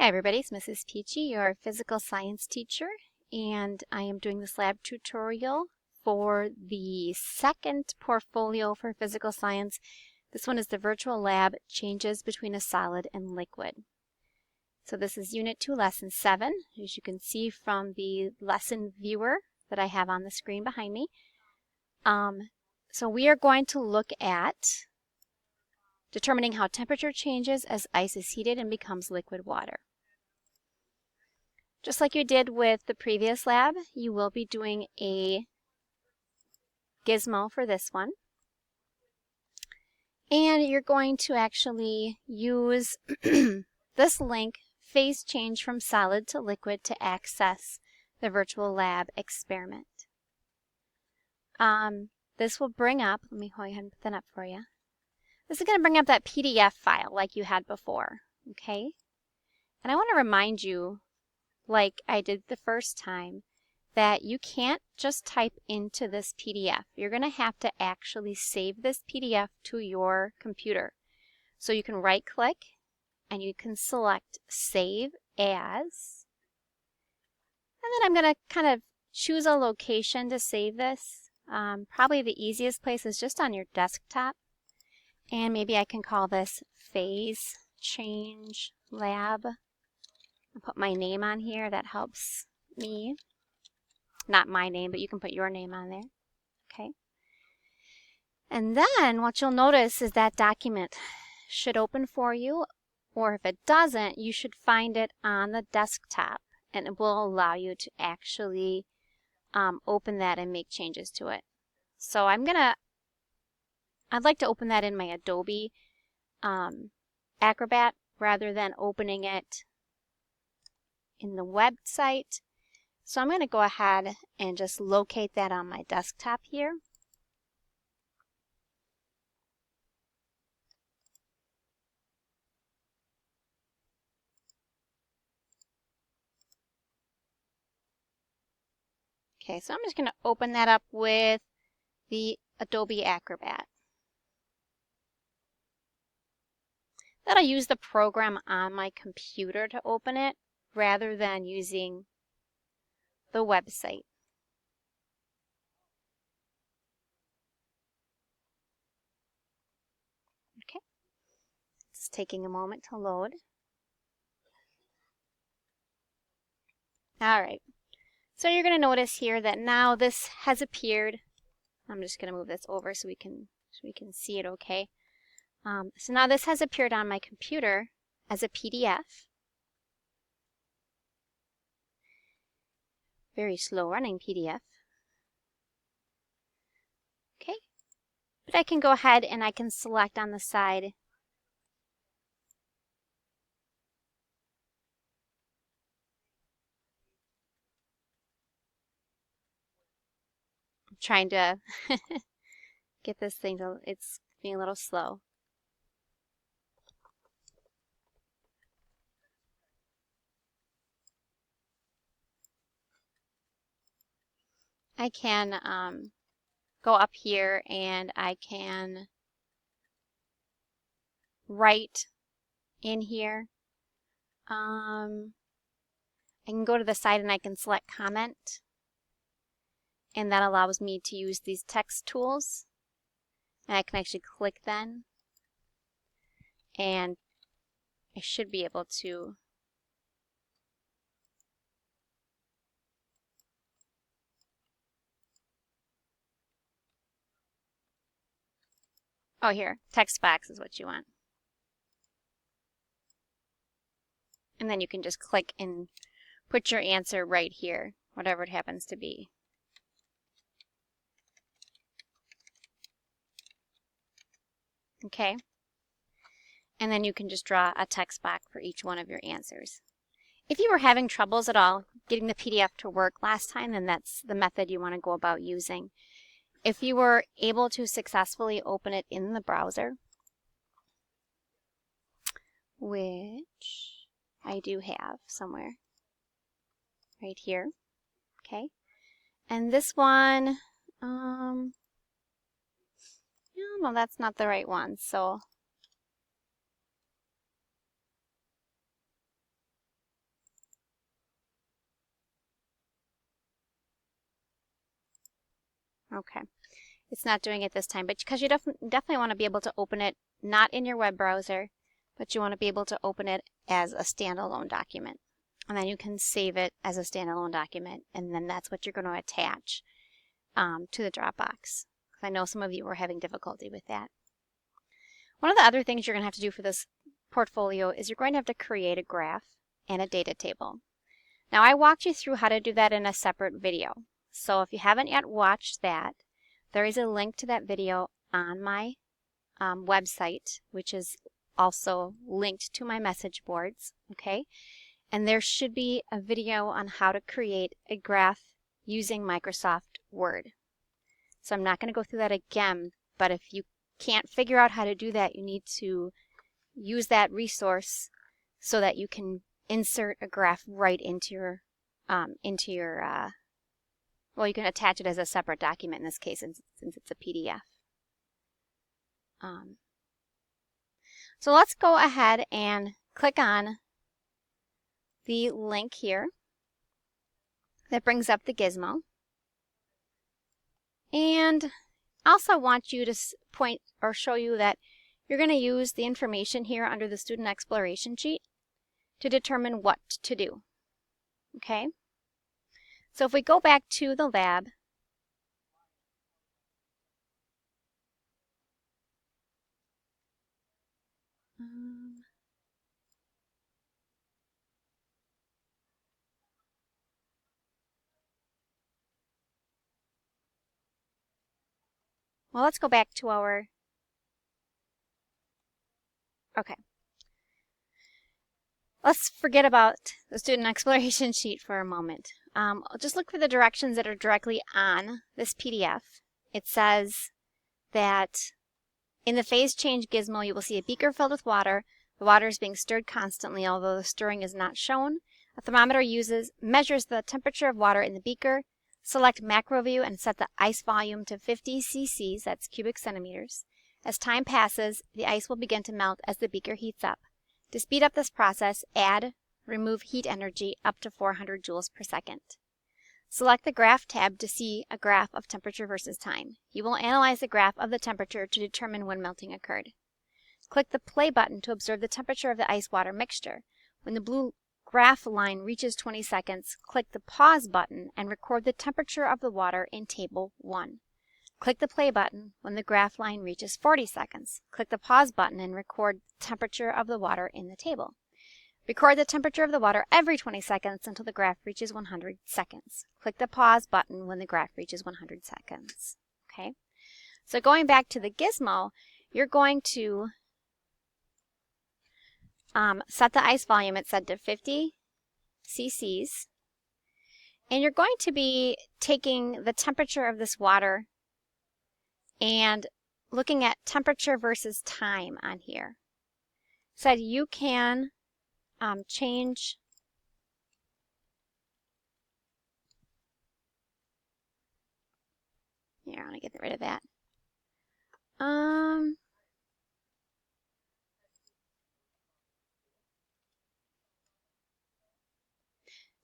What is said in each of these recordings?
Hi everybody, it's Mrs. Peachy, your physical science teacher, and I am doing this lab tutorial for the second portfolio for physical science. This one is the virtual lab changes between a solid and liquid. So this is Unit 2, Lesson 7, as you can see from the lesson viewer that I have on the screen behind me. So we are going to look at determining how temperature changes as ice is heated and becomes liquid water. Just like you did with the previous lab, you will be doing a gizmo for this one. And you're going to actually use this link, phase change from solid to liquid, to access the virtual lab experiment. This will bring up, let me go ahead and put that up for you. This is going to bring up that PDF file like you had before, okay? And I want to remind you, like I did the first time, that you can't just type into this PDF. You're going to have to actually save this PDF to your computer. So you can right click and you can select Save As. And then I'm going to kind of choose a location to save this. Probably the easiest place is just on your desktop. And maybe I can call this Phase Change Lab. I'll put my name on here. That helps me. Not my name, but you can put your name on there. Okay. And then what you'll notice is that document should open for you, or if it doesn't, you should find it on the desktop, and it will allow you to actually open that and make changes to it. So I'd like to open that in my Adobe Acrobat rather than opening it in the website. So I'm going to go ahead and just locate that on my desktop here. Okay, so I'm just going to open that up with the Adobe Acrobat. Then I'll use the program on my computer to open it rather than using the website. Okay, it's taking a moment to load. All right, so you're going to notice here that now this has appeared. I'm just going to move this over so we can see it okay. So now this has appeared on my computer as a PDF. Very slow running PDF. Okay, but I can go ahead and I can select on the side I'm trying to get this thing to, it's being a little slow. I can go up here and I can write in here. I can go to the side and I can select comment, and that allows me to use these text tools, and I can actually click then, and I should be able to oh, here, text box is what you want. And then you can just click and put your answer right here, whatever it happens to be. Okay? And then you can just draw a text box for each one of your answers. If you were having troubles at all getting the PDF to work last time, then that's the method you want to go about using. If you were able to successfully open it in the browser, which I do have somewhere right here, okay? And this one, no, that's not the right one, so Okay. It's not doing it this time, but because you definitely want to be able to open it not in your web browser, but you want to be able to open it as a standalone document. And then you can save it as a standalone document, and then that's what you're going to attach to the Dropbox. I know some of you were having difficulty with that. One of the other things you're going to have to do for this portfolio is you're going to have to create a graph and a data table. Now, I walked you through how to do that in a separate video. So if you haven't yet watched that, there is a link to that video on my website, which is also linked to my message boards, okay? And there should be a video on how to create a graph using Microsoft Word. So I'm not going to go through that again, but if you can't figure out how to do that, you need to use that resource so that you can insert a graph right into your, well, you can attach it as a separate document in this case since it's a PDF. So let's go ahead and click on the link here that brings up the gizmo. And also want you to point or show you that you're going to use the information here under the student exploration sheet to determine what to do. Okay? So if we go back to the lab, well, let's go back to our, okay. Let's forget about the student exploration sheet for a moment. Just look for the directions that are directly on this PDF. It says that in the phase change gizmo, you will see a beaker filled with water. The water is being stirred constantly, although the stirring is not shown. A thermometer measures the temperature of water in the beaker. Select macro view and set the ice volume to 50 cc's, that's cubic centimeters. As time passes, the ice will begin to melt as the beaker heats up. To speed up this process, remove heat energy up to 400 joules per second. Select the Graph tab to see a graph of temperature versus time. You will analyze the graph of the temperature to determine when melting occurred. Click the Play button to observe the temperature of the ice-water mixture. When the blue graph line reaches 20 seconds, click the Pause button and record the temperature of the water in Table 1. Click the Play button when the graph line reaches 40 seconds. Click the Pause button and record the temperature of the water in the table. Record the temperature of the water every 20 seconds until the graph reaches 100 seconds. Click the Pause button when the graph reaches 100 seconds. Okay? So going back to the gizmo, you're going to set the ice volume, it said, to 50 cc's. And you're going to be taking the temperature of this water and looking at temperature versus time on here. So you can change here. I want to get rid of that.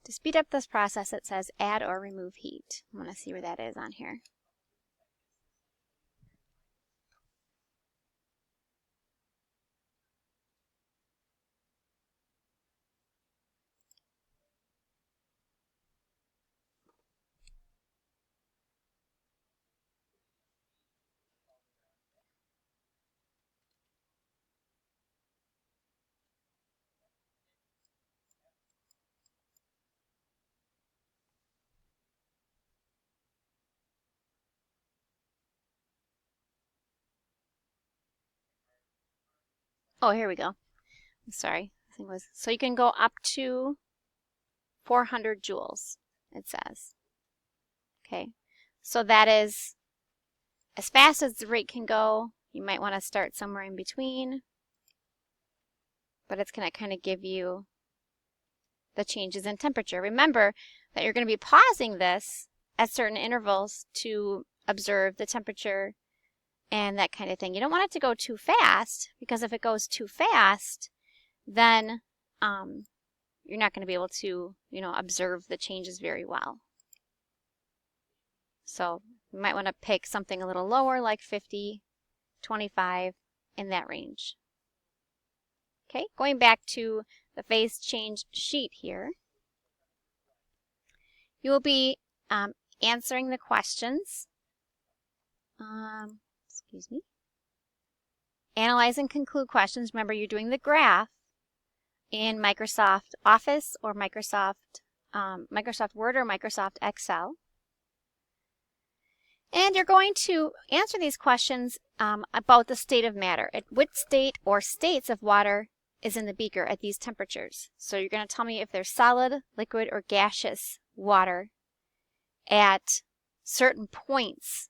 To speed up this process, it says add or remove heat. I want to see where that is on here. Oh, here we go. I'm sorry. So you can go up to 400 joules, it says. Okay. So that is as fast as the rate can go. You might want to start somewhere in between. But it's going to kind of give you the changes in temperature. Remember that you're going to be pausing this at certain intervals to observe the temperature and that kind of thing. You don't want it to go too fast, because if it goes too fast, then you're not going to be able to, observe the changes very well. So You might want to pick something a little lower, like 50, 25, in that range. Okay, going back to the phase change sheet here, you will be answering the questions. Excuse me. Analyze and conclude questions. Remember, you're doing the graph in Microsoft Office or Microsoft Word or Microsoft Excel. And you're going to answer these questions about the state of matter. At which state or states of water is in the beaker at these temperatures. So you're going to tell me if there's solid, liquid, or gaseous water at certain points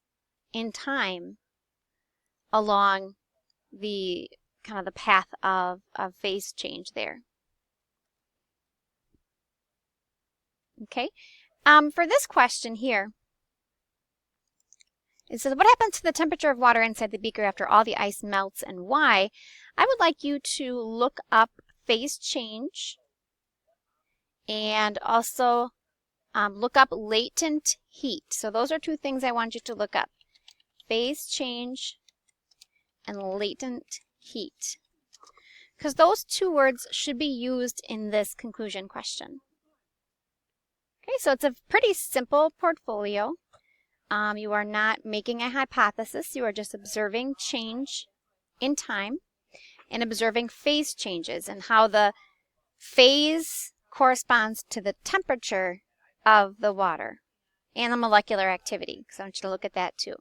in time along the kind of the path of phase change there. Okay, for this question here, it says, what happens to the temperature of water inside the beaker after all the ice melts and why? I would like you to look up phase change and also look up latent heat. So those are two things I want you to look up. Phase change and latent heat. Because those two words should be used in this conclusion question. Okay, so it's a pretty simple portfolio. You are not making a hypothesis. You are just observing change in time and observing phase changes and how the phase corresponds to the temperature of the water and the molecular activity. So I want you to look at that too.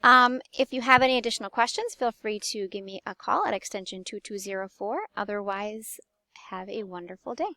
If you have any additional questions, feel free to give me a call at extension 2204. Otherwise, have a wonderful day.